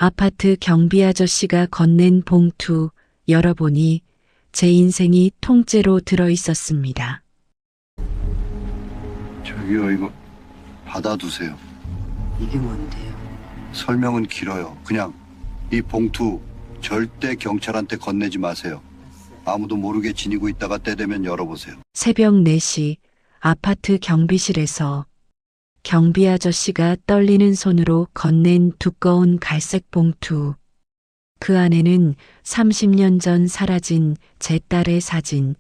아파트 경비 아저씨가 건넨 봉투 열어보니 제 인생이 통째로 들어 있었습니다. 저기요, 이거 받아두세요. 이게 뭔데요? 설명은 길어요. 그냥 이 봉투 절대 경찰한테 건네지 마세요. 아무도 모르게 지니고 있다가 때 되면 열어보세요. 새벽 4시 아파트 경비실에서 경비 아저씨가 떨리는 손으로 건넨 두꺼운 갈색 봉투. 그 안에는 30년 전 사라진 제 딸의 사진,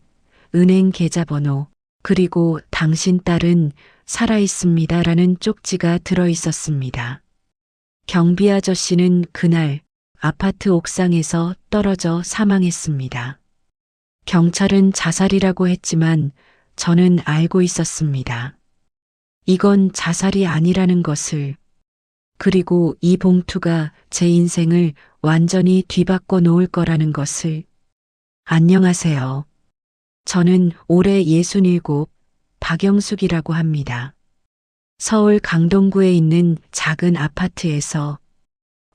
은행 계좌번호, 그리고 당신 딸은 살아있습니다라는 쪽지가 들어 있었습니다. 경비 아저씨는 그날 아파트 옥상에서 떨어져 사망했습니다. 경찰은 자살이라고 했지만 저는 알고 있었습니다. 이건 자살이 아니라는 것을, 그리고 이 봉투가 제 인생을 완전히 뒤바꿔 놓을 거라는 것을. 안녕하세요. 저는 올해 67, 박영숙이라고 합니다. 서울 강동구에 있는 작은 아파트에서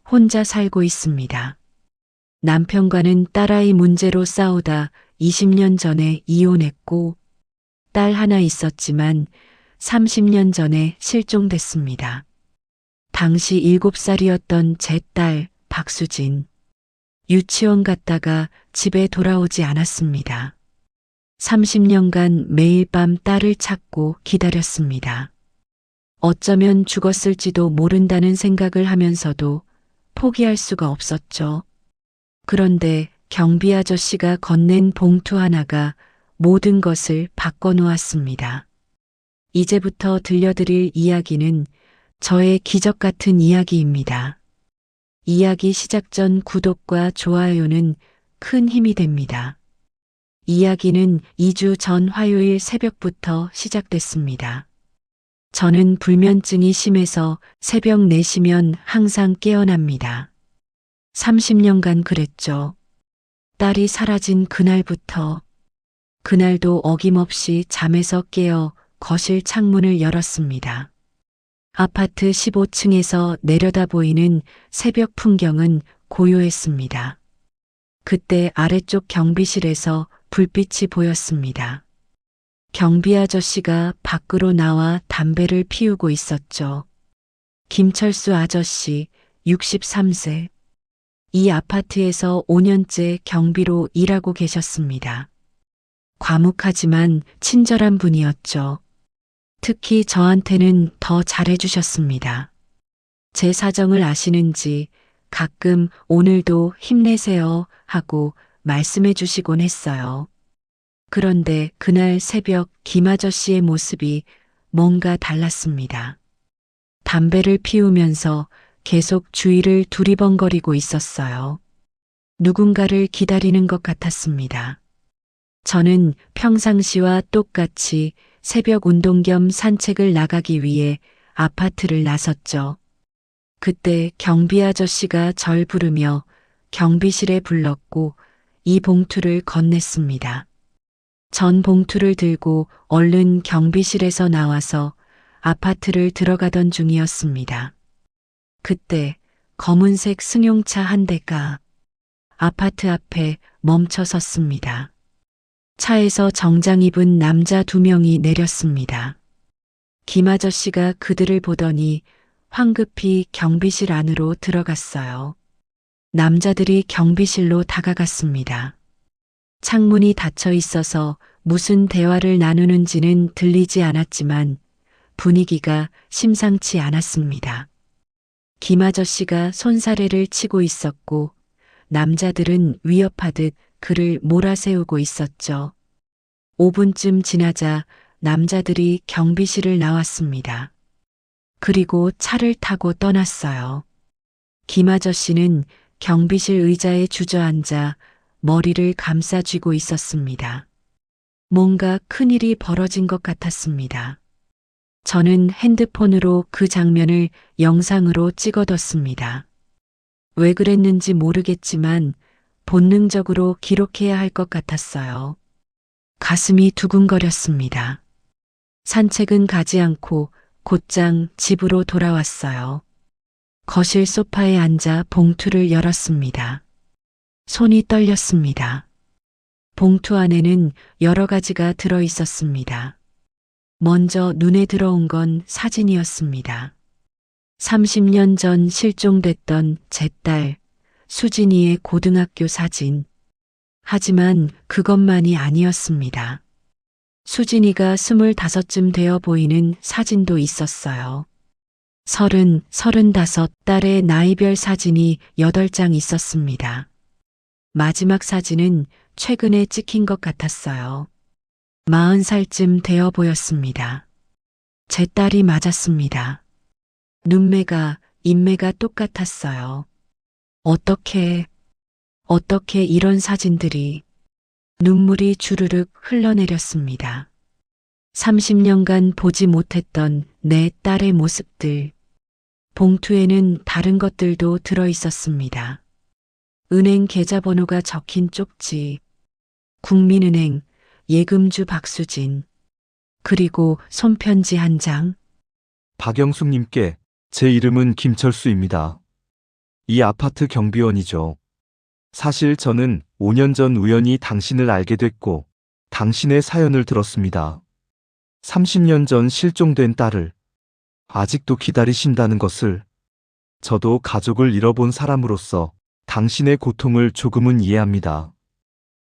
혼자 살고 있습니다. 남편과는 딸아이 문제로 싸우다 20년 전에 이혼했고, 딸 하나 있었지만 30년 전에 실종됐습니다. 당시 7살이었던 제 딸 박수진. 유치원 갔다가 집에 돌아오지 않았습니다. 30년간 매일 밤 딸을 찾고 기다렸습니다. 어쩌면 죽었을지도 모른다는 생각을 하면서도 포기할 수가 없었죠. 그런데 경비 아저씨가 건넨 봉투 하나가 모든 것을 바꿔놓았습니다. 이제부터 들려드릴 이야기는 저의 기적 같은 이야기입니다. 이야기 시작 전 구독과 좋아요는 큰 힘이 됩니다. 이야기는 2주 전 화요일 새벽부터 시작됐습니다. 저는 불면증이 심해서 새벽 4시면 항상 깨어납니다. 30년간 그랬죠. 딸이 사라진 그날부터. 그날도 어김없이 잠에서 깨어 거실 창문을 열었습니다. 아파트 15층에서 내려다 보이는 새벽 풍경은 고요했습니다. 그때 아래쪽 경비실에서 불빛이 보였습니다. 경비 아저씨가 밖으로 나와 담배를 피우고 있었죠. 김철수 아저씨, 63세. 이 아파트에서 5년째 경비로 일하고 계셨습니다. 과묵하지만 친절한 분이었죠. 특히 저한테는 더 잘해주셨습니다. 제 사정을 아시는지 가끔 오늘도 힘내세요 하고 말씀해 주시곤 했어요. 그런데 그날 새벽 김 아저씨의 모습이 뭔가 달랐습니다. 담배를 피우면서 계속 주위를 두리번거리고 있었어요. 누군가를 기다리는 것 같았습니다. 저는 평상시와 똑같이 새벽 운동 겸 산책을 나가기 위해 아파트를 나섰죠. 그때 경비 아저씨가 절 부르며 경비실에 불렀고 이 봉투를 건넸습니다. 전 봉투를 들고 얼른 경비실에서 나와서 아파트를 들어가던 중이었습니다. 그때 검은색 승용차 한 대가 아파트 앞에 멈춰 섰습니다. 차에서 정장 입은 남자 2명이 내렸습니다. 김 아저씨가 그들을 보더니 황급히 경비실 안으로 들어갔어요. 남자들이 경비실로 다가갔습니다. 창문이 닫혀 있어서 무슨 대화를 나누는지는 들리지 않았지만 분위기가 심상치 않았습니다. 김 아저씨가 손사래를 치고 있었고 남자들은 위협하듯 그를 몰아세우고 있었죠. 5분쯤 지나자 남자들이 경비실을 나왔습니다. 그리고 차를 타고 떠났어요. 김 아저씨는 경비실 의자에 주저앉아 머리를 감싸 쥐고 있었습니다. 뭔가 큰일이 벌어진 것 같았습니다. 저는 핸드폰으로 그 장면을 영상으로 찍어뒀습니다. 왜 그랬는지 모르겠지만 본능적으로 기록해야 할 것 같았어요. 가슴이 두근거렸습니다. 산책은 가지 않고 곧장 집으로 돌아왔어요. 거실 소파에 앉아 봉투를 열었습니다. 손이 떨렸습니다. 봉투 안에는 여러 가지가 들어 있었습니다. 먼저 눈에 들어온 건 사진이었습니다. 30년 전 실종됐던 제 딸, 수진이의 고등학교 사진. 하지만 그것만이 아니었습니다. 수진이가 25쯤 되어 보이는 사진도 있었어요. 30, 35 딸의 나이별 사진이 8장 있었습니다. 마지막 사진은 최근에 찍힌 것 같았어요. 40살쯤 되어 보였습니다. 제 딸이 맞았습니다. 눈매가, 인매가 똑같았어요. 어떻게 이런 사진들이. 눈물이 주르륵 흘러내렸습니다. 30년간 보지 못했던 내 딸의 모습들. 봉투에는 다른 것들도 들어 있었습니다. 은행 계좌번호가 적힌 쪽지, 국민은행, 예금주 박수진, 그리고 손편지 한 장. 박영숙님께 제 이름은 김철수입니다. 이 아파트 경비원이죠. 사실 저는 5년 전 우연히 당신을 알게 됐고 당신의 사연을 들었습니다. 30년 전 실종된 딸을 아직도 기다리신다는 것을. 저도 가족을 잃어본 사람으로서 당신의 고통을 조금은 이해합니다.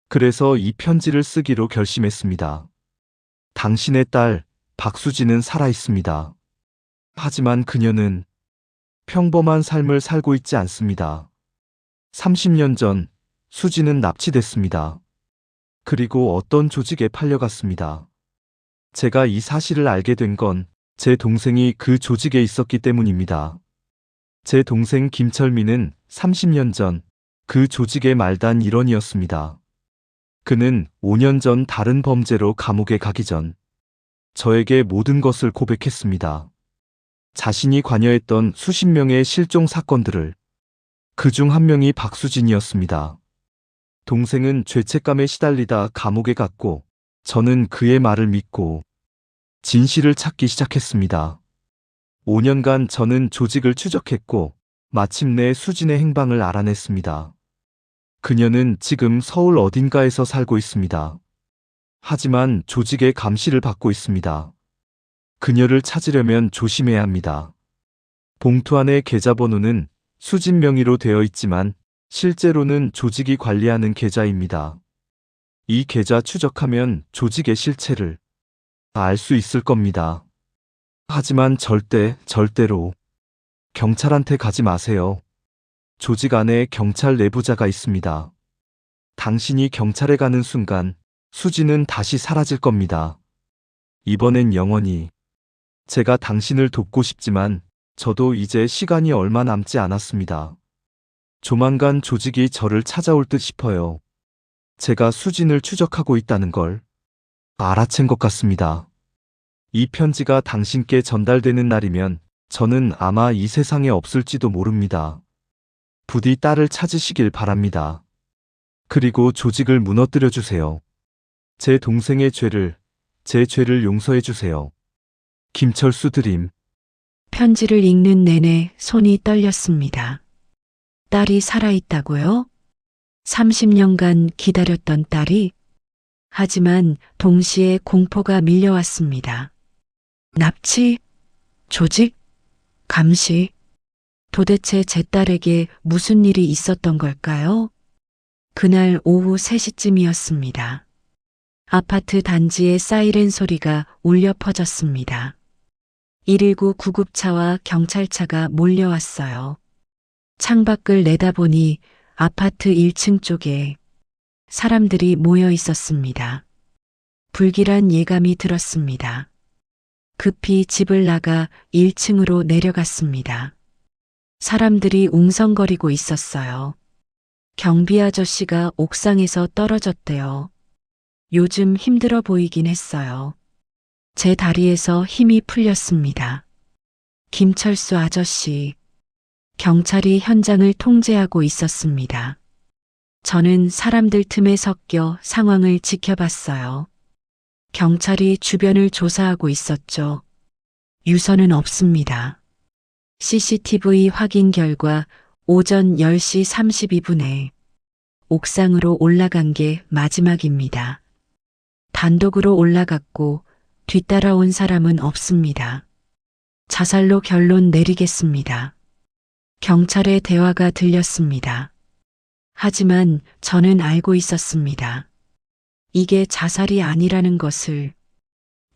그래서 이 편지를 쓰기로 결심했습니다. 당신의 딸 박수진은 살아 있습니다. 하지만 그녀는 평범한 삶을 살고 있지 않습니다. 30년 전 수진은 납치됐습니다. 그리고 어떤 조직에 팔려갔습니다. 제가 이 사실을 알게 된 건 제 동생이 그 조직에 있었기 때문입니다. 제 동생 김철민은 30년 전 그 조직의 말단 일원이었습니다. 그는 5년 전 다른 범죄로 감옥에 가기 전 저에게 모든 것을 고백했습니다. 자신이 관여했던 수십 명의 실종 사건들을. 그중 한 명이 박수진이었습니다. 동생은 죄책감에 시달리다 감옥에 갔고 저는 그의 말을 믿고 진실을 찾기 시작했습니다. 5년간 저는 조직을 추적했고 마침내 수진의 행방을 알아냈습니다. 그녀는 지금 서울 어딘가에서 살고 있습니다. 하지만 조직의 감시를 받고 있습니다. 그녀를 찾으려면 조심해야 합니다. 봉투 안의 계좌번호는 수진 명의로 되어 있지만 실제로는 조직이 관리하는 계좌입니다. 이 계좌 추적하면 조직의 실체를 알 수 있을 겁니다. 하지만 절대로 경찰한테 가지 마세요. 조직 안에 경찰 내부자가 있습니다. 당신이 경찰에 가는 순간 수진은 다시 사라질 겁니다. 이번엔 영원히. 제가 당신을 돕고 싶지만 저도 이제 시간이 얼마 남지 않았습니다. 조만간 조직이 저를 찾아올 듯 싶어요. 제가 수진을 추적하고 있다는 걸 알아챈 것 같습니다. 이 편지가 당신께 전달되는 날이면 저는 아마 이 세상에 없을지도 모릅니다. 부디 딸을 찾으시길 바랍니다. 그리고 조직을 무너뜨려 주세요. 제 동생의 죄를, 제 죄를 용서해 주세요. 김철수 드림. 편지를 읽는 내내 손이 떨렸습니다. 딸이 살아있다고요? 30년간 기다렸던 딸이? 하지만 동시에 공포가 밀려왔습니다. 납치? 조직? 감시? 도대체 제 딸에게 무슨 일이 있었던 걸까요? 그날 오후 3시쯤이었습니다. 아파트 단지의 사이렌 소리가 울려 퍼졌습니다. 119 구급차와 경찰차가 몰려왔어요. 창밖을 내다보니 아파트 1층 쪽에 사람들이 모여 있었습니다. 불길한 예감이 들었습니다. 급히 집을 나가 1층으로 내려갔습니다. 사람들이 웅성거리고 있었어요. 경비 아저씨가 옥상에서 떨어졌대요. 요즘 힘들어 보이긴 했어요. 제 다리에서 힘이 풀렸습니다. 김철수 아저씨. 경찰이 현장을 통제하고 있었습니다. 저는 사람들 틈에 섞여 상황을 지켜봤어요. 경찰이 주변을 조사하고 있었죠. 유서는 없습니다. CCTV 확인 결과 오전 10시 32분에 옥상으로 올라간 게 마지막입니다. 단독으로 올라갔고 뒤따라온 사람은 없습니다. 자살로 결론 내리겠습니다. 경찰의 대화가 들렸습니다. 하지만 저는 알고 있었습니다. 이게 자살이 아니라는 것을.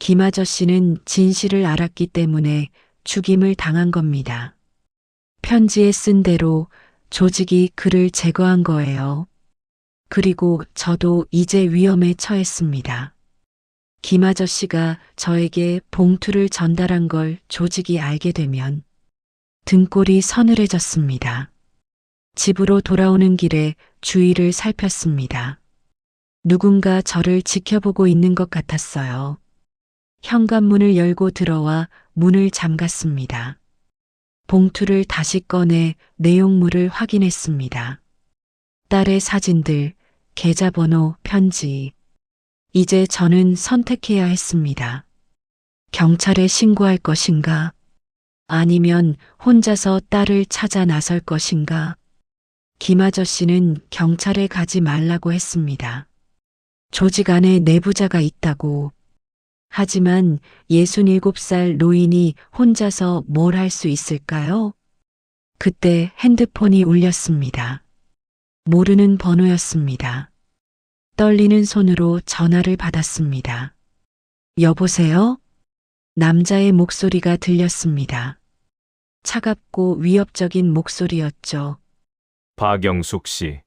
김 아저씨는 진실을 알았기 때문에 죽임을 당한 겁니다. 편지에 쓴 대로 조직이 그를 제거한 거예요. 그리고 저도 이제 위험에 처했습니다. 김 아저씨가 저에게 봉투를 전달한 걸 조직이 알게 되면 등골이 서늘해졌습니다. 집으로 돌아오는 길에 주위를 살폈습니다. 누군가 저를 지켜보고 있는 것 같았어요. 현관문을 열고 들어와 문을 잠갔습니다. 봉투를 다시 꺼내 내용물을 확인했습니다. 딸의 사진들, 계좌번호, 편지. 이제 저는 선택해야 했습니다. 경찰에 신고할 것인가? 아니면 혼자서 딸을 찾아 나설 것인가? 김 아저씨는 경찰에 가지 말라고 했습니다. 조직 안에 내부자가 있다고. 하지만 67살 노인이 혼자서 뭘 할 수 있을까요? 그때 핸드폰이 울렸습니다. 모르는 번호였습니다. 떨리는 손으로 전화를 받았습니다. 여보세요? 남자의 목소리가 들렸습니다. 차갑고 위협적인 목소리였죠. 박영숙 씨,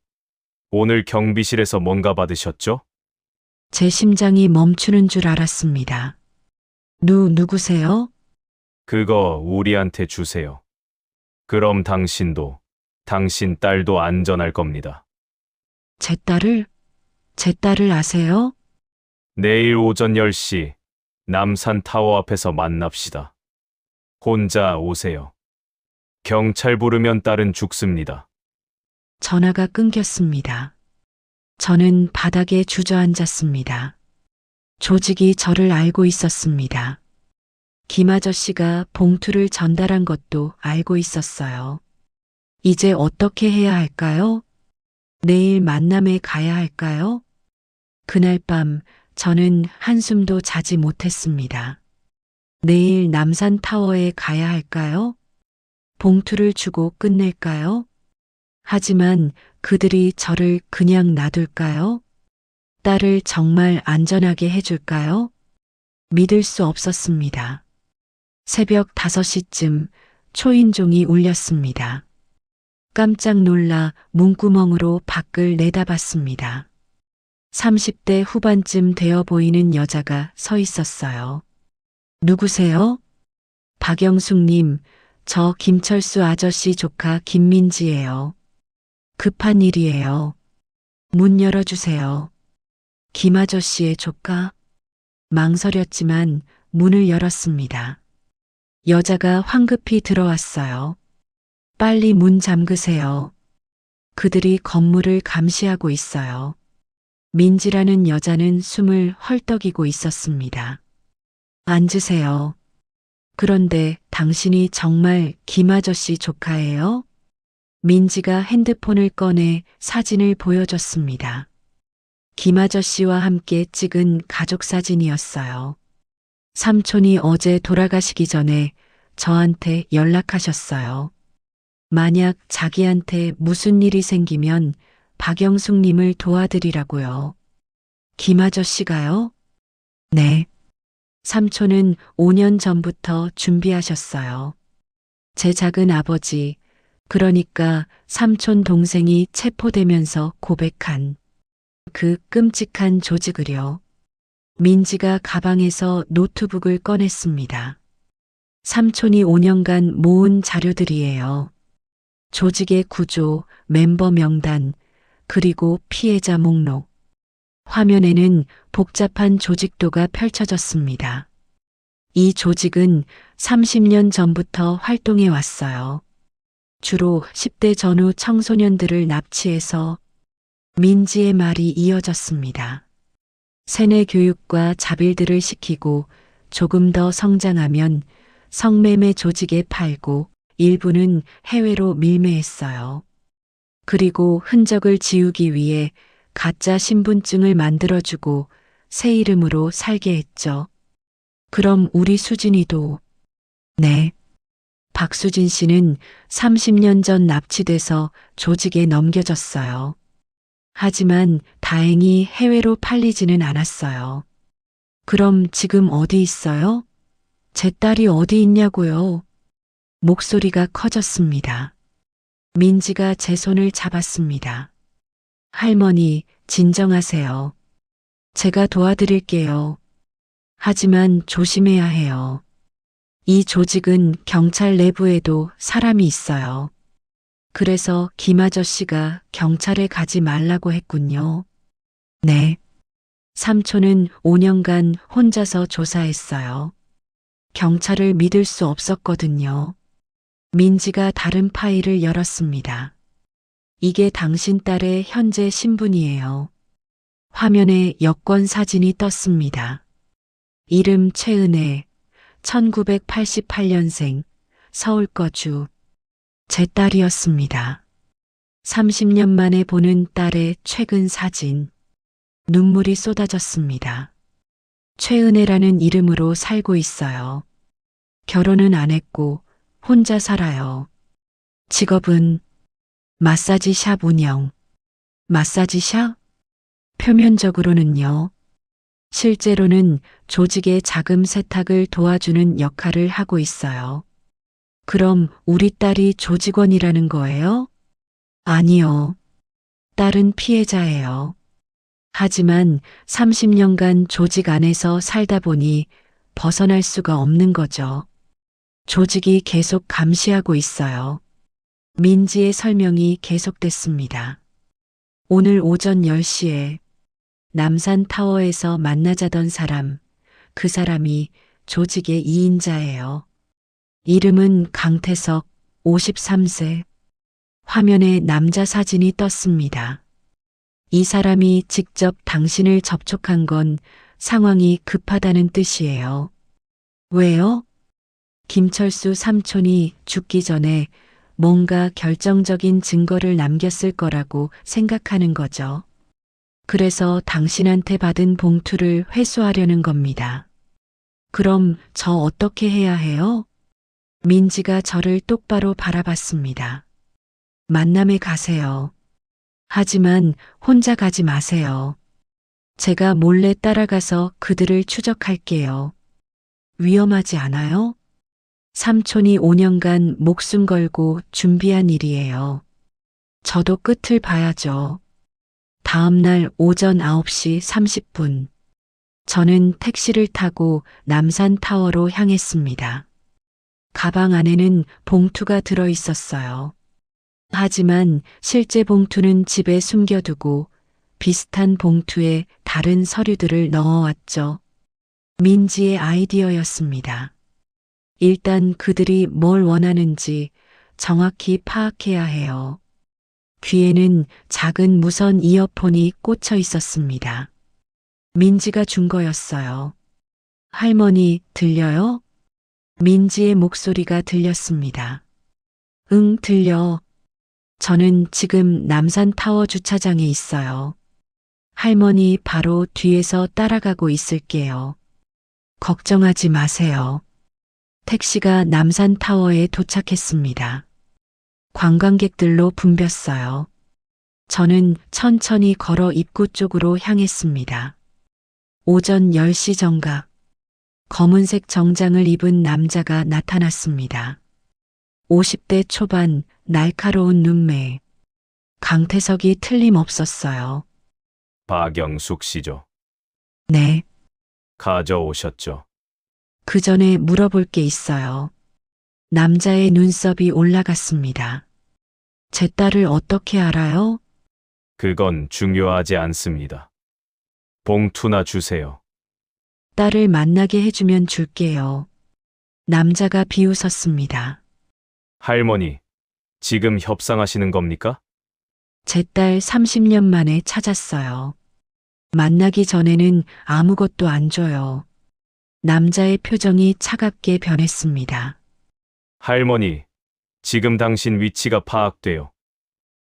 오늘 경비실에서 뭔가 받으셨죠? 제 심장이 멈추는 줄 알았습니다. 누구세요? 그거 우리한테 주세요. 그럼 당신도, 당신 딸도 안전할 겁니다. 제 딸을 아세요? 내일 오전 10시 남산 타워 앞에서 만납시다. 혼자 오세요. 경찰 부르면 딸은 죽습니다. 전화가 끊겼습니다. 저는 바닥에 주저앉았습니다. 조직이 저를 알고 있었습니다. 김 아저씨가 봉투를 전달한 것도 알고 있었어요. 이제 어떻게 해야 할까요? 내일 만남에 가야 할까요? 그날 밤 저는 한숨도 자지 못했습니다. 내일 남산 타워에 가야 할까요? 봉투를 주고 끝낼까요? 하지만 그들이 저를 그냥 놔둘까요? 딸을 정말 안전하게 해줄까요? 믿을 수 없었습니다. 새벽 5시쯤 초인종이 울렸습니다. 깜짝 놀라 문구멍으로 밖을 내다봤습니다. 30대 후반쯤 되어 보이는 여자가 서 있었어요. 누구세요? 박영숙님, 저 김철수 아저씨 조카 김민지예요. 급한 일이에요. 문 열어주세요. 김 아저씨의 조카? 망설였지만 문을 열었습니다. 여자가 황급히 들어왔어요. 빨리 문 잠그세요. 그들이 건물을 감시하고 있어요. 민지라는 여자는 숨을 헐떡이고 있었습니다. 앉으세요. 그런데 당신이 정말 김 아저씨 조카예요? 민지가 핸드폰을 꺼내 사진을 보여줬습니다. 김 아저씨와 함께 찍은 가족 사진이었어요. 삼촌이 어제 돌아가시기 전에 저한테 연락하셨어요. 만약 자기한테 무슨 일이 생기면 박영숙님을 도와드리라고요. 김 아저씨가요? 네. 삼촌은 5년 전부터 준비하셨어요. 제 작은 아버지, 그러니까 삼촌 동생이 체포되면서 고백한 그 끔찍한 조직을요. 민지가 가방에서 노트북을 꺼냈습니다. 삼촌이 5년간 모은 자료들이에요. 조직의 구조, 멤버 명단, 그리고 피해자 목록. 화면에는 복잡한 조직도가 펼쳐졌습니다. 이 조직은 30년 전부터 활동해 왔어요. 주로 10대 전후 청소년들을 납치해서 민지의 말이 이어졌습니다. 세뇌 교육과 자빌들을 시키고 조금 더 성장하면 성매매 조직에 팔고 일부는 해외로 밀매했어요. 그리고 흔적을 지우기 위해 가짜 신분증을 만들어주고 새 이름으로 살게 했죠. 그럼 우리 수진이도. 네. 박수진 씨는 30년 전 납치돼서 조직에 넘겨졌어요. 하지만 다행히 해외로 팔리지는 않았어요. 그럼 지금 어디 있어요? 제 딸이 어디 있냐고요? 목소리가 커졌습니다. 민지가 제 손을 잡았습니다. 할머니, 진정하세요. 제가 도와드릴게요. 하지만 조심해야 해요. 이 조직은 경찰 내부에도 사람이 있어요. 그래서 김 아저씨가 경찰에 가지 말라고 했군요. 네. 삼촌은 5년간 혼자서 조사했어요. 경찰을 믿을 수 없었거든요. 민지가 다른 파일을 열었습니다. 이게 당신 딸의 현재 신분이에요. 화면에 여권 사진이 떴습니다. 이름 최은혜, 1988년생, 서울 거주. 제 딸이었습니다. 30년 만에 보는 딸의 최근 사진. 눈물이 쏟아졌습니다. 최은혜라는 이름으로 살고 있어요. 결혼은 안 했고 혼자 살아요. 직업은 마사지 샵 운영. 마사지 샵? 표면적으로는요. 실제로는 조직의 자금 세탁을 도와주는 역할을 하고 있어요. 그럼 우리 딸이 조직원이라는 거예요? 아니요. 딸은 피해자예요. 하지만 30년간 조직 안에서 살다 보니 벗어날 수가 없는 거죠. 조직이 계속 감시하고 있어요. 민지의 설명이 계속됐습니다. 오늘 오전 10시에 남산타워에서 만나자던 사람, 그 사람이 조직의 2인자예요. 이름은 강태석, 53세. 화면에 남자 사진이 떴습니다. 이 사람이 직접 당신을 접촉한 건 상황이 급하다는 뜻이에요. 왜요? 김철수 삼촌이 죽기 전에 뭔가 결정적인 증거를 남겼을 거라고 생각하는 거죠. 그래서 당신한테 받은 봉투를 회수하려는 겁니다. 그럼 저 어떻게 해야 해요? 민지가 저를 똑바로 바라봤습니다. 만남에 가세요. 하지만 혼자 가지 마세요. 제가 몰래 따라가서 그들을 추적할게요. 위험하지 않아요? 삼촌이 5년간 목숨 걸고 준비한 일이에요. 저도 끝을 봐야죠. 다음 날 오전 9시 30분. 저는 택시를 타고 남산타워로 향했습니다. 가방 안에는 봉투가 들어 있었어요. 하지만 실제 봉투는 집에 숨겨두고 비슷한 봉투에 다른 서류들을 넣어왔죠. 민지의 아이디어였습니다. 일단 그들이 뭘 원하는지 정확히 파악해야 해요. 귀에는 작은 무선 이어폰이 꽂혀 있었습니다. 민지가 준 거였어요. 할머니, 들려요? 민지의 목소리가 들렸습니다. 응, 들려. 저는 지금 남산타워 주차장에 있어요. 할머니 바로 뒤에서 따라가고 있을게요. 걱정하지 마세요. 택시가 남산타워에 도착했습니다. 관광객들로 붐볐어요. 저는 천천히 걸어 입구 쪽으로 향했습니다. 오전 10시 정각. 검은색 정장을 입은 남자가 나타났습니다. 50대 초반, 날카로운 눈매. 강태석이 틀림없었어요. 박영숙 씨죠. 네, 가져오셨죠. 그 전에 물어볼 게 있어요. 남자의 눈썹이 올라갔습니다. 제 딸을 어떻게 알아요? 그건 중요하지 않습니다. 봉투나 주세요. 딸을 만나게 해주면 줄게요. 남자가 비웃었습니다. 할머니, 지금 협상하시는 겁니까? 제 딸 30년 만에 찾았어요. 만나기 전에는 아무것도 안 줘요. 남자의 표정이 차갑게 변했습니다. 할머니, 지금 당신 위치가 파악돼요.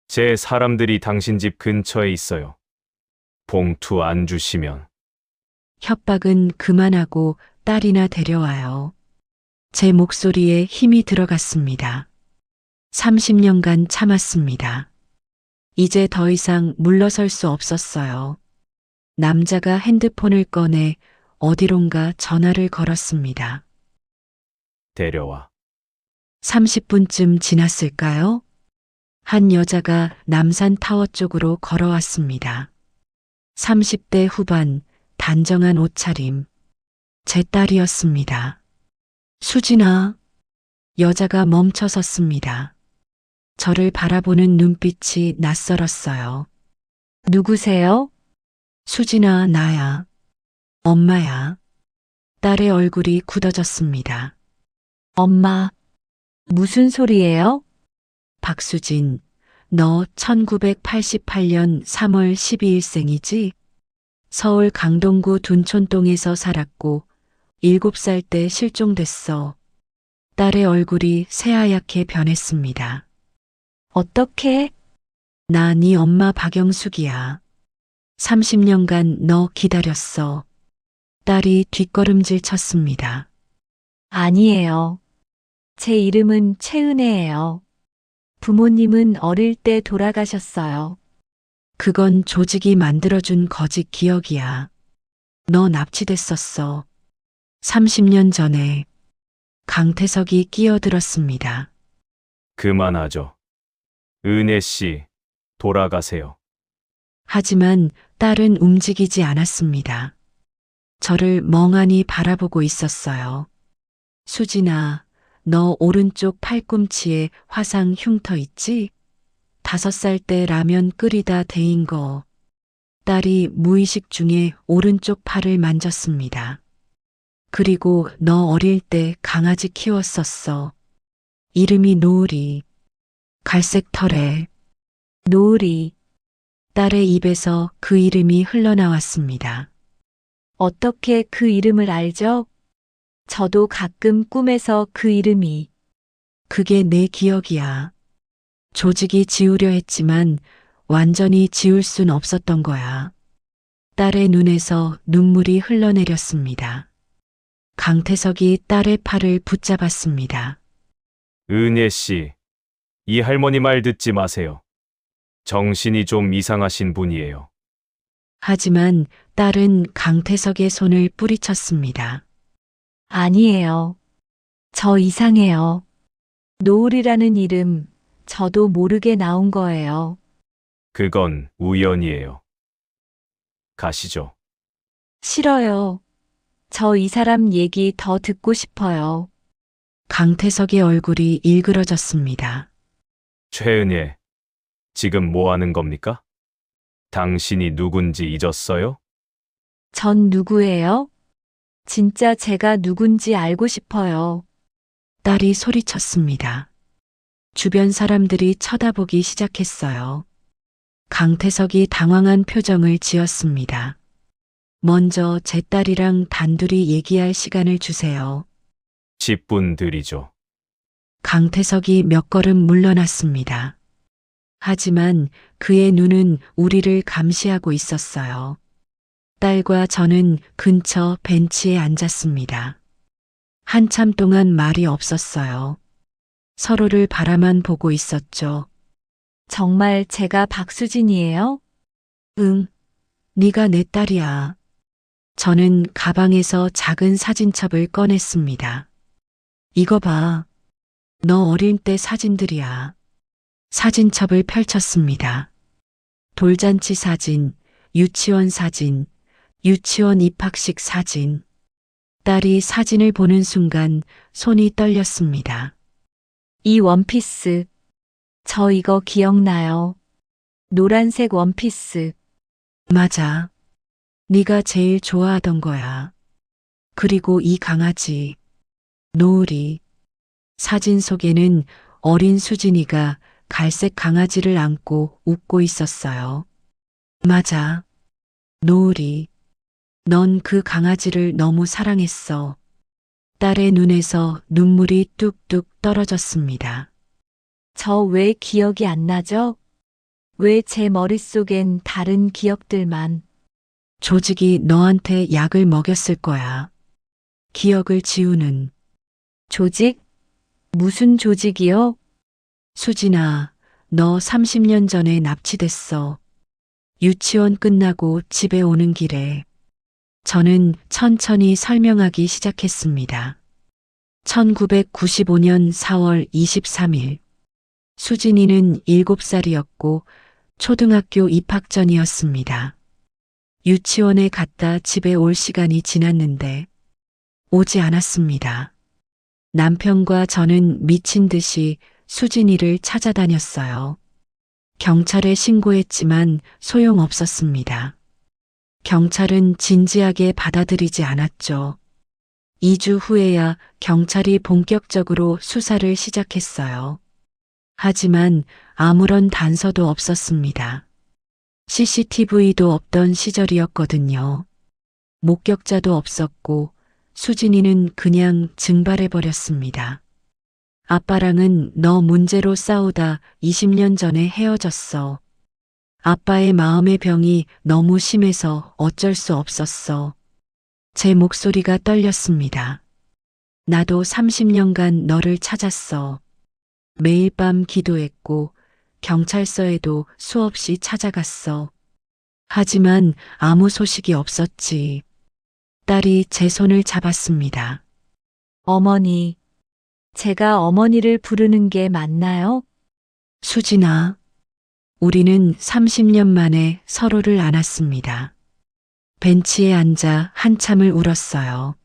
제 사람들이 당신 집 근처에 있어요. 봉투 안 주시면 협박은 그만하고 딸이나 데려와요. 제 목소리에 힘이 들어갔습니다. 30년간 참았습니다. 이제 더 이상 물러설 수 없었어요. 남자가 핸드폰을 꺼내 어디론가 전화를 걸었습니다. 데려와. 30분쯤 지났을까요? 한 여자가 남산타워 쪽으로 걸어왔습니다. 30대 후반, 단정한 옷차림. 제 딸이었습니다. 수진아. 여자가 멈춰 섰습니다. 저를 바라보는 눈빛이 낯설었어요. 누구세요? 수진아, 나야. 엄마야. 딸의 얼굴이 굳어졌습니다. 엄마, 무슨 소리예요? 박수진, 너 1988년 3월 12일생이지? 서울 강동구 둔촌동에서 살았고 7살 때 실종됐어. 딸의 얼굴이 새하얗게 변했습니다. 어떻게? 나 네 엄마 박영숙이야. 30년간 너 기다렸어. 딸이 뒷걸음질 쳤습니다. 아니에요. 제 이름은 최은혜예요. 부모님은 어릴 때 돌아가셨어요. 그건 조직이 만들어준 거짓 기억이야. 너 납치됐었어. 30년 전에. 강태석이 끼어들었습니다. 그만하죠. 은혜 씨, 돌아가세요. 하지만 딸은 움직이지 않았습니다. 저를 멍하니 바라보고 있었어요. 수진아, 너 오른쪽 팔꿈치에 화상 흉터 있지? 5살 때 라면 끓이다 데인 거. 딸이 무의식 중에 오른쪽 팔을 만졌습니다. 그리고 너 어릴 때 강아지 키웠었어. 이름이 노을이. 갈색 털에. 노을이. 딸의 입에서 그 이름이 흘러나왔습니다. 어떻게 그 이름을 알죠? 저도 가끔 꿈에서 그 이름이. 그게 내 기억이야. 조직이 지우려 했지만 완전히 지울 순 없었던 거야. 딸의 눈에서 눈물이 흘러내렸습니다. 강태석이 딸의 팔을 붙잡았습니다. 은혜 씨, 이 할머니 말 듣지 마세요. 정신이 좀 이상하신 분이에요. 하지만 딸은 강태석의 손을 뿌리쳤습니다. 아니에요. 저 이상해요. 노을이라는 이름, 저도 모르게 나온 거예요. 그건 우연이에요. 가시죠. 싫어요. 저 이 사람 얘기 더 듣고 싶어요. 강태석의 얼굴이 일그러졌습니다. 최은혜, 지금 뭐 하는 겁니까? 당신이 누군지 잊었어요? 전 누구예요? 진짜 제가 누군지 알고 싶어요. 딸이 소리쳤습니다. 주변 사람들이 쳐다보기 시작했어요. 강태석이 당황한 표정을 지었습니다. 먼저 제 딸이랑 단둘이 얘기할 시간을 주세요. 10분 드리죠. 강태석이 몇 걸음 물러났습니다. 하지만 그의 눈은 우리를 감시하고 있었어요. 딸과 저는 근처 벤치에 앉았습니다. 한참 동안 말이 없었어요. 서로를 바라만 보고 있었죠. 정말 제가 박수진이에요? 응, 네가 내 딸이야. 저는 가방에서 작은 사진첩을 꺼냈습니다. 이거 봐. 너 어릴 때 사진들이야. 사진첩을 펼쳤습니다. 돌잔치 사진, 유치원 사진, 유치원 입학식 사진. 딸이 사진을 보는 순간 손이 떨렸습니다. 이 원피스. 저 이거 기억나요. 노란색 원피스. 맞아. 네가 제일 좋아하던 거야. 그리고 이 강아지. 노을이. 사진 속에는 어린 수진이가 갈색 강아지를 안고 웃고 있었어요. 맞아. 노을이. 넌 그 강아지를 너무 사랑했어. 딸의 눈에서 눈물이 뚝뚝 떨어졌습니다. 저 왜 기억이 안 나죠? 왜 제 머릿속엔 다른 기억들만. 조직이 너한테 약을 먹였을 거야. 기억을 지우는. 조직? 무슨 조직이요? 수진아, 너 30년 전에 납치됐어. 유치원 끝나고 집에 오는 길에. 저는 천천히 설명하기 시작했습니다. 1995년 4월 23일. 수진이는 7살이었고 초등학교 입학 전이었습니다. 유치원에 갔다 집에 올 시간이 지났는데 오지 않았습니다. 남편과 저는 미친 듯이 수진이를 찾아다녔어요. 경찰에 신고했지만 소용없었습니다. 경찰은 진지하게 받아들이지 않았죠. 2주 후에야 경찰이 본격적으로 수사를 시작했어요. 하지만 아무런 단서도 없었습니다. CCTV도 없던 시절이었거든요. 목격자도 없었고 수진이는 그냥 증발해버렸습니다. 아빠랑은 너 문제로 싸우다 20년 전에 헤어졌어. 아빠의 마음의 병이 너무 심해서 어쩔 수 없었어. 제 목소리가 떨렸습니다. 나도 30년간 너를 찾았어. 매일 밤 기도했고 경찰서에도 수없이 찾아갔어. 하지만 아무 소식이 없었지. 딸이 제 손을 잡았습니다. 어머니. 제가 어머니를 부르는 게 맞나요? 수진아, 우리는 30년 만에 서로를 안았습니다. 벤치에 앉아 한참을 울었어요.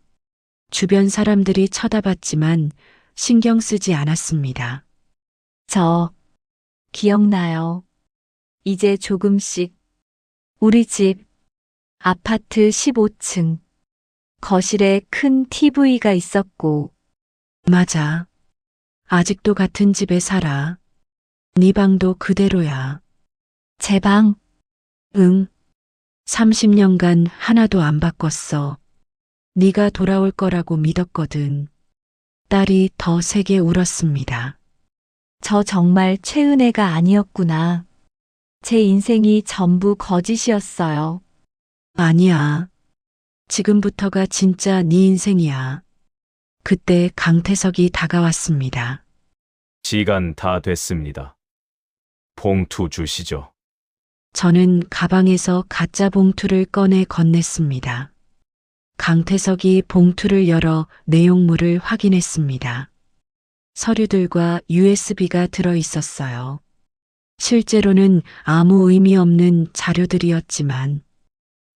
주변 사람들이 쳐다봤지만 신경 쓰지 않았습니다. 저 기억나요. 이제 조금씩. 우리 집 아파트 15층 거실에 큰 TV가 있었고 맞아. 아직도 같은 집에 살아. 네 방도 그대로야. 제 방. 응. 30년간 하나도 안 바꿨어. 네가 돌아올 거라고 믿었거든. 딸이 더 세게 울었습니다. 저 정말 최은혜가 아니었구나. 제 인생이 전부 거짓이었어요. 아니야. 지금부터가 진짜 네 인생이야. 그때 강태석이 다가왔습니다. 시간 다 됐습니다. 봉투 주시죠. 저는 가방에서 가짜 봉투를 꺼내 건넸습니다. 강태석이 봉투를 열어 내용물을 확인했습니다. 서류들과 USB가 들어 있었어요. 실제로는 아무 의미 없는 자료들이었지만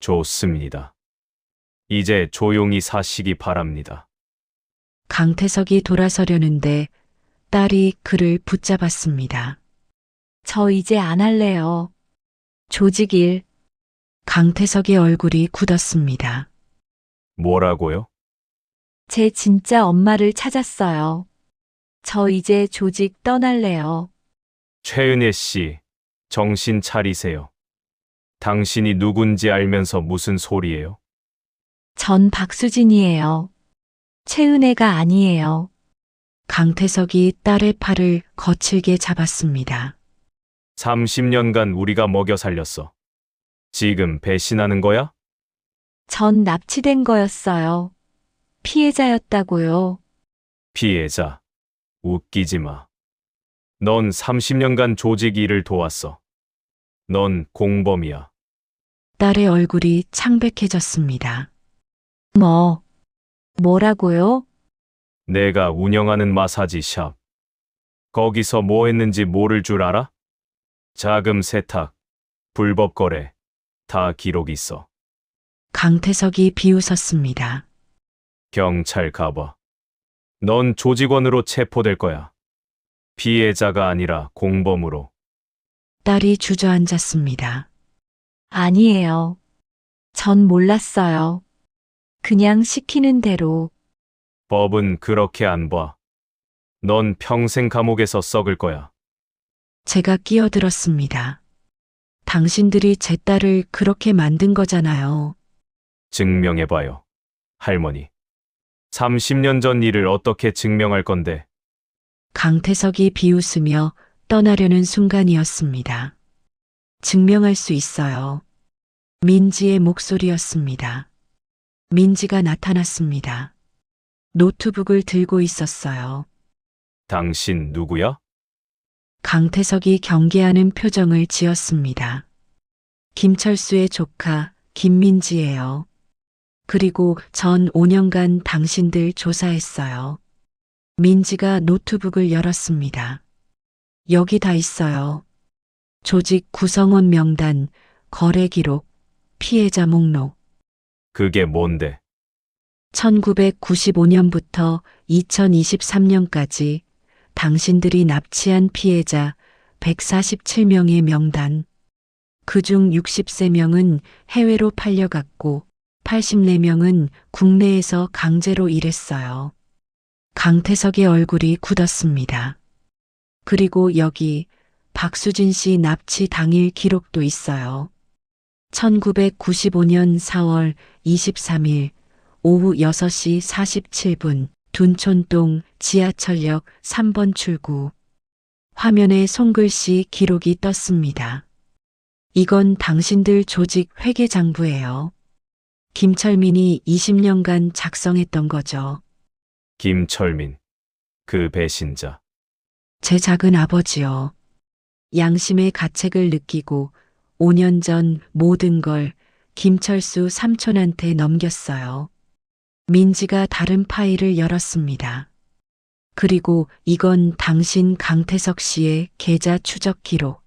좋습니다. 이제 조용히 사시기 바랍니다. 강태석이 돌아서려는데 딸이 그를 붙잡았습니다. 저 이제 안 할래요. 조직 일. 강태석의 얼굴이 굳었습니다. 뭐라고요? 제 진짜 엄마를 찾았어요. 저 이제 조직 떠날래요. 최은혜 씨, 정신 차리세요. 당신이 누군지 알면서 무슨 소리예요? 전 박수진이에요. 최은혜가 아니에요. 강태석이 딸의 팔을 거칠게 잡았습니다. 30년간 우리가 먹여 살렸어. 지금 배신하는 거야? 전 납치된 거였어요. 피해자였다고요. 피해자. 웃기지 마. 넌 30년간 조직 일을 도왔어. 넌 공범이야. 딸의 얼굴이 창백해졌습니다. 뭐라고요? 내가 운영하는 마사지 샵. 거기서 뭐 했는지 모를 줄 알아? 자금 세탁, 불법 거래, 다 기록 있어. 강태석이 비웃었습니다. 경찰 가봐. 넌 조직원으로 체포될 거야. 피해자가 아니라 공범으로. 딸이 주저앉았습니다. 아니에요. 전 몰랐어요. 그냥 시키는 대로. 법은 그렇게 안 봐. 넌 평생 감옥에서 썩을 거야. 제가 끼어들었습니다. 당신들이 제 딸을 그렇게 만든 거잖아요. 증명해봐요. 할머니. 30년 전 일을 어떻게 증명할 건데? 강태석이 비웃으며 떠나려는 순간이었습니다. 증명할 수 있어요. 민지의 목소리였습니다. 민지가 나타났습니다. 노트북을 들고 있었어요. 당신 누구야? 강태석이 경계하는 표정을 지었습니다. 김철수의 조카 김민지예요. 그리고 전 5년간 당신들 조사했어요. 민지가 노트북을 열었습니다. 여기 다 있어요. 조직 구성원 명단, 거래 기록, 피해자 목록. 그게 뭔데? 1995년부터 2023년까지 당신들이 납치한 피해자 147명의 명단. 그중 63명은 해외로 팔려갔고 84명은 국내에서 강제로 일했어요. 강태석의 얼굴이 굳었습니다. 그리고 여기 박수진 씨 납치 당일 기록도 있어요. 1995년 4월 23일 오후 6시 47분 둔촌동 지하철역 3번 출구. 화면에 손글씨 기록이 떴습니다. 이건 당신들 조직 회계장부예요. 김철민이 20년간 작성했던 거죠. 김철민. 그 배신자. 제 작은 아버지요. 양심의 가책을 느끼고 5년 전 모든 걸 김철수 삼촌한테 넘겼어요. 민지가 다른 파일을 열었습니다. 그리고 이건 당신 강태석 씨의 계좌 추적 기록.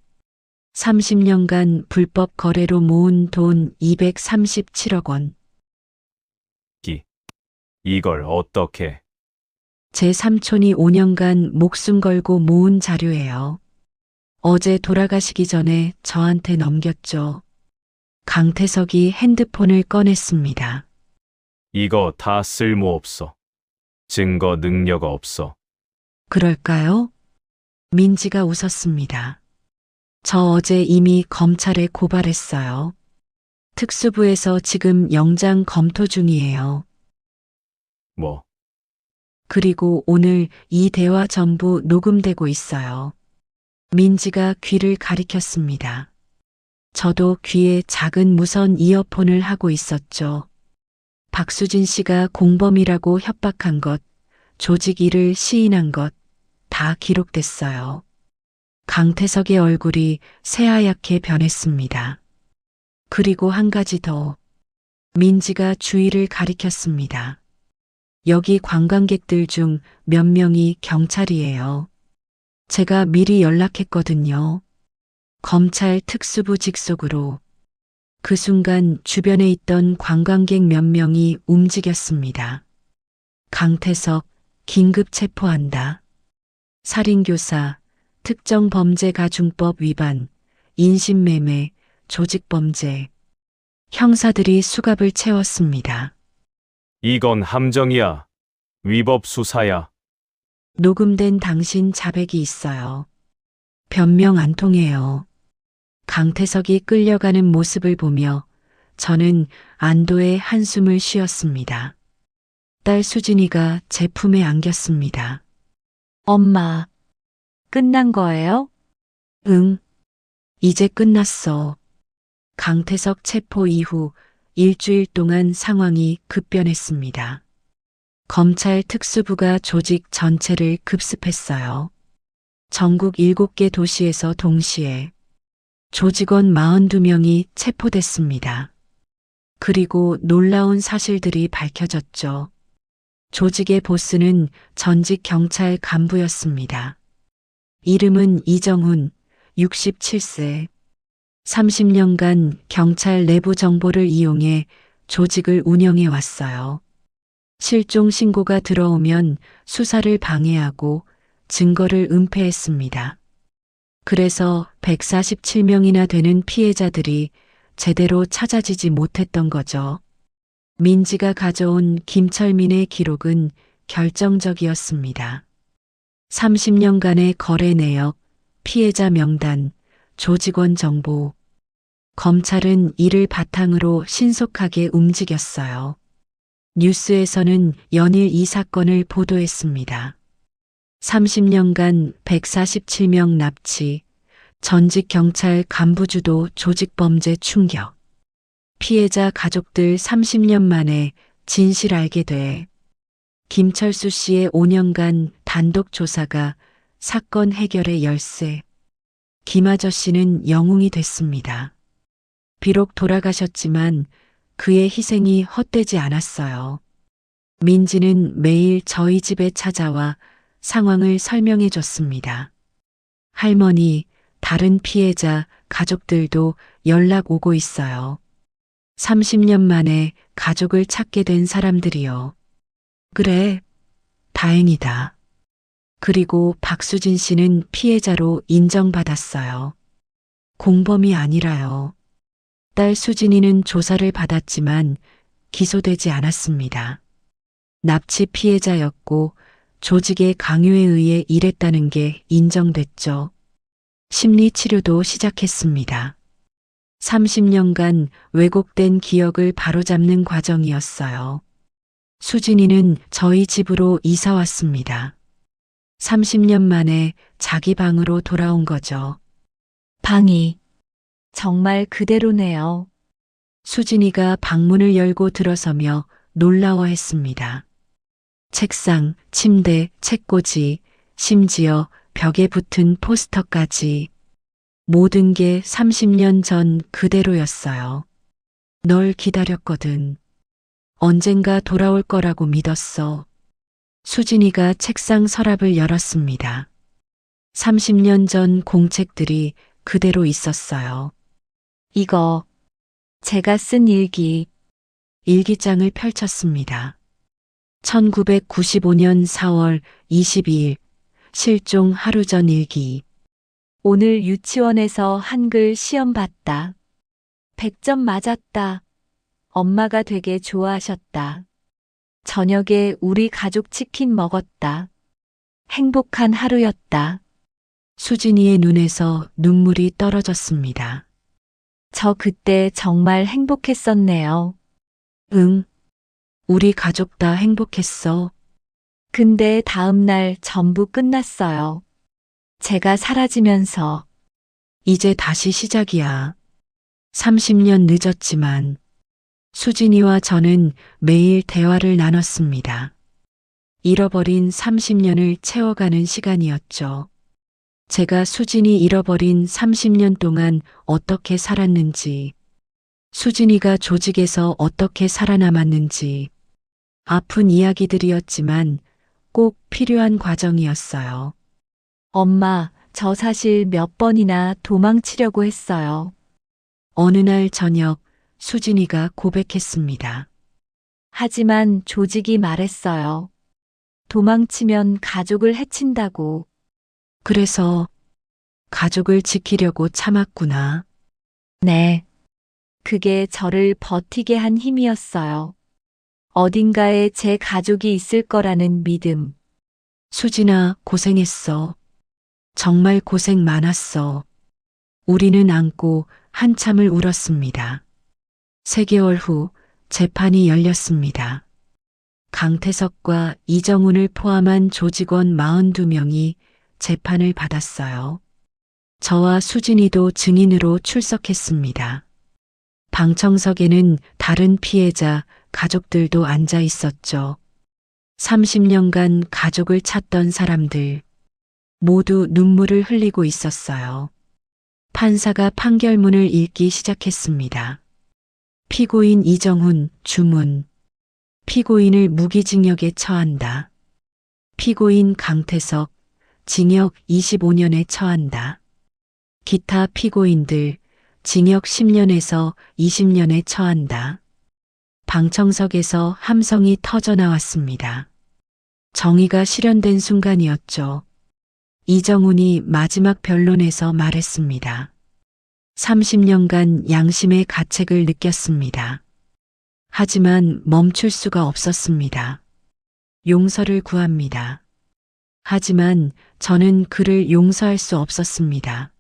30년간 불법 거래로 모은 돈 237억 원. 이걸 어떻게? 제 삼촌이 5년간 목숨 걸고 모은 자료예요. 어제 돌아가시기 전에 저한테 넘겼죠. 강태석이 핸드폰을 꺼냈습니다. 이거 다 쓸모없어. 증거 능력 없어. 그럴까요? 민지가 웃었습니다. 저 어제 이미 검찰에 고발했어요. 특수부에서 지금 영장 검토 중이에요. 뭐? 그리고 오늘 이 대화 전부 녹음되고 있어요. 민지가 귀를 가리켰습니다. 저도 귀에 작은 무선 이어폰을 하고 있었죠. 박수진 씨가 공범이라고 협박한 것, 조직 일을 시인한 것, 다 기록됐어요. 강태석의 얼굴이 새하얗게 변했습니다. 그리고 한 가지 더. 민지가 주위를 가리켰습니다. 여기 관광객들 중 몇 명이 경찰이에요. 제가 미리 연락했거든요. 검찰 특수부 직속으로. 그 순간 주변에 있던 관광객 몇 명이 움직였습니다. 강태석, 긴급 체포한다. 살인교사, 특정범죄가중법 위반, 인신매매, 조직범죄. 형사들이 수갑을 채웠습니다. 이건 함정이야. 위법 수사야. 녹음된 당신 자백이 있어요. 변명 안 통해요. 강태석이 끌려가는 모습을 보며 저는 안도의 한숨을 쉬었습니다. 딸 수진이가 제 품에 안겼습니다. 엄마, 끝난 거예요? 응, 이제 끝났어. 강태석 체포 이후 일주일 동안 상황이 급변했습니다. 검찰 특수부가 조직 전체를 급습했어요. 전국 7개 도시에서 동시에 조직원 42명이 체포됐습니다. 그리고 놀라운 사실들이 밝혀졌죠. 조직의 보스는 전직 경찰 간부였습니다. 이름은 이정훈, 67세. 30년간 경찰 내부 정보를 이용해 조직을 운영해 왔어요. 실종 신고가 들어오면 수사를 방해하고 증거를 은폐했습니다. 그래서 147명이나 되는 피해자들이 제대로 찾아지지 못했던 거죠. 민지가 가져온 김철민의 기록은 결정적이었습니다. 30년간의 거래 내역, 피해자 명단, 조직원 정보. 검찰은 이를 바탕으로 신속하게 움직였어요. 뉴스에서는 연일 이 사건을 보도했습니다. 30년간 147명 납치, 전직 경찰 간부주도 조직범죄 충격. 피해자 가족들 30년 만에 진실 알게 돼. 김철수 씨의 5년간 단독 조사가 사건 해결의 열쇠. 김 아저씨는 영웅이 됐습니다. 비록 돌아가셨지만 그의 희생이 헛되지 않았어요. 민지는 매일 저희 집에 찾아와 상황을 설명해 줬습니다. 할머니, 다른 피해자 가족들도 연락 오고 있어요. 30년 만에 가족을 찾게 된 사람들이요. 그래, 다행이다. 그리고 박수진 씨는 피해자로 인정받았어요. 공범이 아니라요. 딸 수진이는 조사를 받았지만 기소되지 않았습니다. 납치 피해자였고 조직의 강요에 의해 일했다는 게 인정됐죠. 심리 치료도 시작했습니다. 30년간 왜곡된 기억을 바로잡는 과정이었어요. 수진이는 저희 집으로 이사 왔습니다. 30년 만에 자기 방으로 돌아온 거죠. 방이 정말 그대로네요. 수진이가 방문을 열고 들어서며 놀라워했습니다. 책상, 침대, 책꽂이, 심지어 벽에 붙은 포스터까지 모든 게 30년 전 그대로였어요. 널 기다렸거든. 언젠가 돌아올 거라고 믿었어. 수진이가 책상 서랍을 열었습니다. 30년 전 공책들이 그대로 있었어요. 이거 제가 쓴 일기. 일기장을 펼쳤습니다. 1995년 4월 22일 실종 하루 전 일기. 오늘 유치원에서 한글 시험 봤다. 100점 맞았다. 엄마가 되게 좋아하셨다. 저녁에 우리 가족 치킨 먹었다. 행복한 하루였다. 수진이의 눈에서 눈물이 떨어졌습니다. 저 그때 정말 행복했었네요. 응. 우리 가족 다 행복했어. 근데 다음날 전부 끝났어요. 제가 사라지면서. 이제 다시 시작이야. 30년 늦었지만 수진이와 저는 매일 대화를 나눴습니다. 잃어버린 30년을 채워가는 시간이었죠. 제가 수진이 잃어버린 30년 동안 어떻게 살았는지, 수진이가 조직에서 어떻게 살아남았는지, 아픈 이야기들이었지만 꼭 필요한 과정이었어요. 엄마, 저 사실 몇 번이나 도망치려고 했어요. 어느 날 저녁 수진이가 고백했습니다. 하지만 조직이 말했어요. 도망치면 가족을 해친다고. 그래서 가족을 지키려고 참았구나. 네. 그게 저를 버티게 한 힘이었어요. 어딘가에 제 가족이 있을 거라는 믿음. 수진아, 고생했어. 정말 고생 많았어. 우리는 안고 한참을 울었습니다. 3개월 후 재판이 열렸습니다. 강태석과 이정훈을 포함한 조직원 42명이 재판을 받았어요. 저와 수진이도 증인으로 출석했습니다. 방청석에는 다른 피해자, 가족들도 앉아 있었죠. 30년간 가족을 찾던 사람들, 모두 눈물을 흘리고 있었어요. 판사가 판결문을 읽기 시작했습니다. 피고인 이정훈, 주문. 피고인을 무기징역에 처한다. 피고인 강태석, 징역 25년에 처한다. 기타 피고인들, 징역 10년에서 20년에 처한다. 방청석에서 함성이 터져 나왔습니다. 정의가 실현된 순간이었죠. 이정훈이 마지막 변론에서 말했습니다. 30년간 양심의 가책을 느꼈습니다. 하지만 멈출 수가 없었습니다. 용서를 구합니다. 하지만 저는 그를 용서할 수 없었습니다.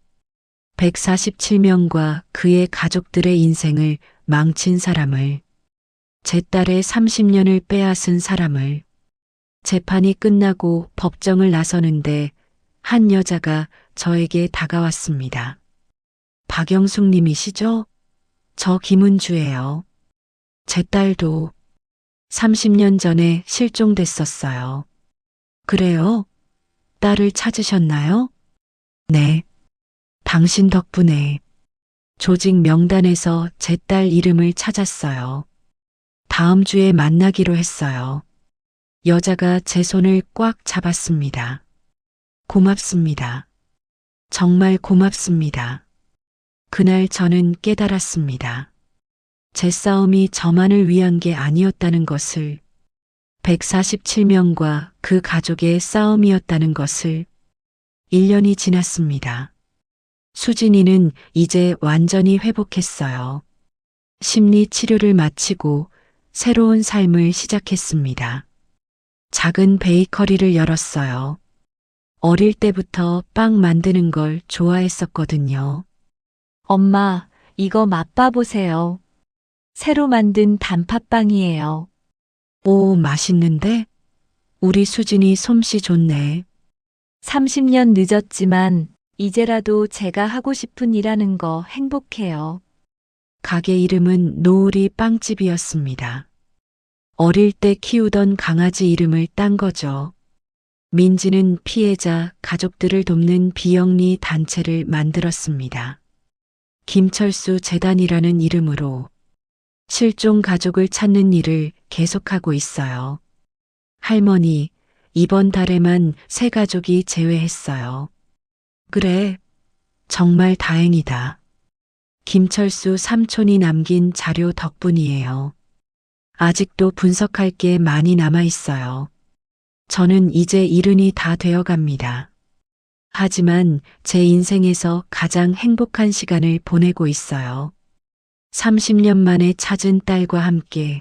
147명과 그의 가족들의 인생을 망친 사람을, 제 딸의 30년을 빼앗은 사람을, 재판이 끝나고 법정을 나서는데 한 여자가 저에게 다가왔습니다. 박영숙 님이시죠? 저 김은주예요. 제 딸도 30년 전에 실종됐었어요. 그래요? 딸을 찾으셨나요? 네. 당신 덕분에 조직 명단에서 제 딸 이름을 찾았어요. 다음 주에 만나기로 했어요. 여자가 제 손을 꽉 잡았습니다. 고맙습니다. 정말 고맙습니다. 그날 저는 깨달았습니다. 제 싸움이 저만을 위한 게 아니었다는 것을, 147명과 그 가족의 싸움이었다는 것을. 1년이 지났습니다. 수진이는 이제 완전히 회복했어요. 심리 치료를 마치고 새로운 삶을 시작했습니다. 작은 베이커리를 열었어요. 어릴 때부터 빵 만드는 걸 좋아했었거든요. 엄마, 이거 맛봐보세요. 새로 만든 단팥빵이에요. 오, 맛있는데? 우리 수진이 솜씨 좋네. 30년 늦었지만 이제라도 제가 하고 싶은 일하는 거 행복해요. 가게 이름은 노을이 빵집이었습니다. 어릴 때 키우던 강아지 이름을 딴 거죠. 민지는 피해자 가족들을 돕는 비영리 단체를 만들었습니다. 김철수 재단이라는 이름으로 실종 가족을 찾는 일을 계속하고 있어요. 할머니, 이번 달에만 3가족이 제외했어요. 그래, 정말 다행이다. 김철수 삼촌이 남긴 자료 덕분이에요. 아직도 분석할 게 많이 남아 있어요. 저는 이제 일흔이 다 되어 갑니다. 하지만 제 인생에서 가장 행복한 시간을 보내고 있어요. 30년 만에 찾은 딸과 함께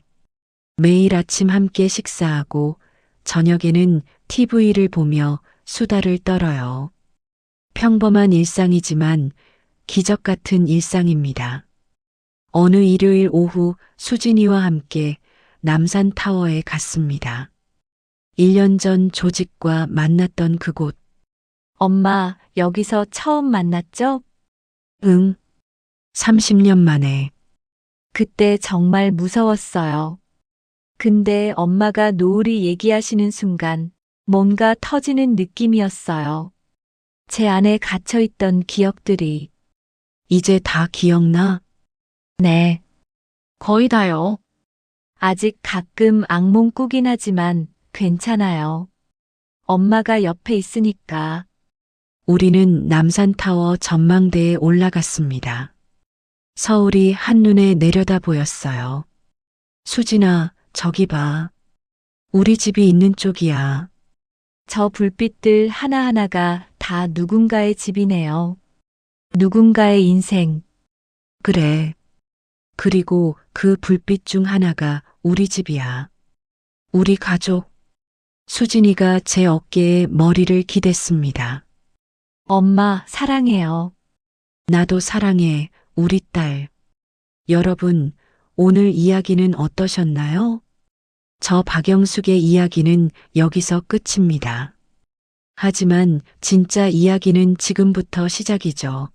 매일 아침 함께 식사하고 저녁에는 TV를 보며 수다를 떨어요. 평범한 일상이지만 기적 같은 일상입니다. 어느 일요일 오후 수진이와 함께 남산타워에 갔습니다. 1년 전 조직과 만났던 그곳. 엄마, 여기서 처음 만났죠? 응. 30년 만에. 그때 정말 무서웠어요. 근데 엄마가 노을이 얘기하시는 순간 뭔가 터지는 느낌이었어요. 제 안에 갇혀있던 기억들이. 이제 다 기억나? 네. 거의 다요. 아직 가끔 악몽 꾸긴 하지만 괜찮아요. 엄마가 옆에 있으니까. 우리는 남산타워 전망대에 올라갔습니다. 서울이 한눈에 내려다 보였어요. 수진아, 저기 봐. 우리 집이 있는 쪽이야. 저 불빛들 하나하나가 다 누군가의 집이네요. 누군가의 인생. 그래. 그리고 그 불빛 중 하나가 우리 집이야. 우리 가족. 수진이가 제 어깨에 머리를 기댔습니다. 엄마, 사랑해요. 나도 사랑해, 우리 딸. 여러분, 오늘 이야기는 어떠셨나요? 저 박영숙의 이야기는 여기서 끝입니다. 하지만 진짜 이야기는 지금부터 시작이죠.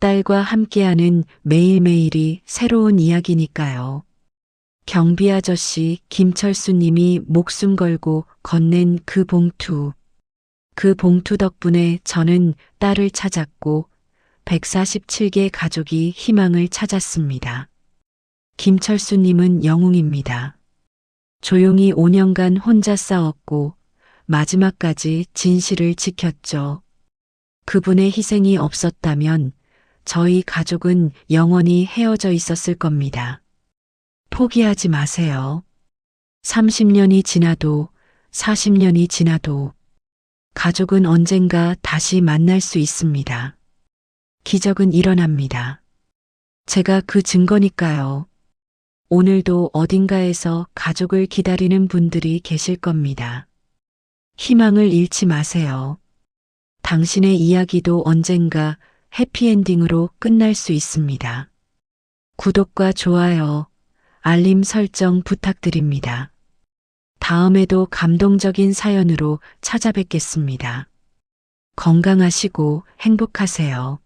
딸과 함께하는 매일매일이 새로운 이야기니까요. 경비 아저씨 김철수 님이 목숨 걸고 건넨 그 봉투. 그 봉투 덕분에 저는 딸을 찾았고 147개 가족이 희망을 찾았습니다. 김철수 님은 영웅입니다. 조용히 5년간 혼자 싸웠고 마지막까지 진실을 지켰죠. 그분의 희생이 없었다면 저희 가족은 영원히 헤어져 있었을 겁니다. 포기하지 마세요. 30년이 지나도 40년이 지나도 가족은 언젠가 다시 만날 수 있습니다. 기적은 일어납니다. 제가 그 증거니까요. 오늘도 어딘가에서 가족을 기다리는 분들이 계실 겁니다. 희망을 잃지 마세요. 당신의 이야기도 언젠가 해피엔딩으로 끝날 수 있습니다. 구독과 좋아요, 알림 설정 부탁드립니다. 다음에도 감동적인 사연으로 찾아뵙겠습니다. 건강하시고 행복하세요.